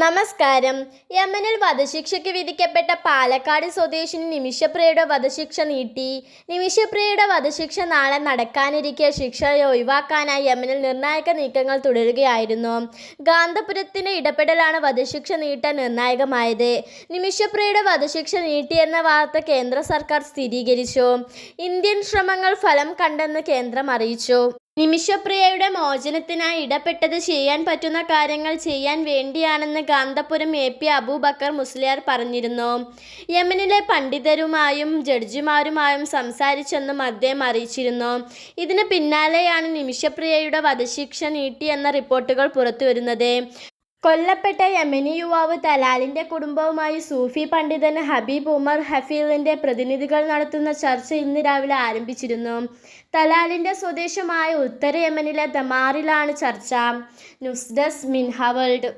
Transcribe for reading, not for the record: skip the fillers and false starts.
നമസ്കാരം. യമനിൽ വധശിക്ഷയ്ക്ക് വിധിക്കപ്പെട്ട പാലക്കാട് സ്വദേശിനി നിമിഷപ്രിയയുടെ വധശിക്ഷ നീട്ടി. നിമിഷപ്രിയയുടെ വധശിക്ഷ നാളെ നടക്കാനിരിക്കെ ശിക്ഷ ഒഴിവാക്കാനായി യമനിൽ നിർണായക നീക്കങ്ങൾ തുടരുകയായിരുന്നു. ഗാന്തപുരത്തിന്റെ ഇടപെടലാണ് വധശിക്ഷ നീട്ടാൻ നിർണായകമായത്. നിമിഷപ്രിയയുടെ വധശിക്ഷ നീട്ടിയെന്ന വാർത്ത കേന്ദ്ര സർക്കാർ സ്ഥിരീകരിച്ചു. ഇന്ത്യൻ ശ്രമങ്ങൾ ഫലം കണ്ടെന്ന് കേന്ദ്രം അറിയിച്ചു. നിമിഷപ്രിയയുടെ മോചനത്തിനായി ഇടപെട്ടത് ചെയ്യാൻ പറ്റുന്ന കാര്യങ്ങൾ ചെയ്യാൻ വേണ്ടിയാണെന്ന് ഗാന്തപുരം AP അബൂബക്കർ മുസ്ലിയാർ പറഞ്ഞിരുന്നു. യമനിലെ പണ്ഡിതരുമായും ജഡ്ജിമാരുമായും സംസാരിച്ചെന്നും അദ്ദേഹം അറിയിച്ചിരുന്നു. ഇതിന് പിന്നാലെയാണ് നിമിഷപ്രിയയുടെ വധശിക്ഷ നീട്ടിയെന്ന റിപ്പോർട്ടുകൾ പുറത്തുവരുന്നത്. കൊല്ലപ്പെട്ട യമനി യുവാവ് തലാലിന്റെ കുടുംബവുമായി സൂഫി പണ്ഡിതൻ ഹബീബ് ഉമർ ഹഫീലിന്റെ പ്രതിനിധികൾ നടത്തുന്ന ചർച്ച ഇന്ന് രാവിലെ ആരംഭിച്ചിരുന്നു. തലാലിന്റെ സ്വദേശമായ ഉത്തര യമനിലെ ദമാറിലാണ് ചർച്ച. ന്യൂസ് ഡെസ്ക് മിൻഹ വേൾഡ്.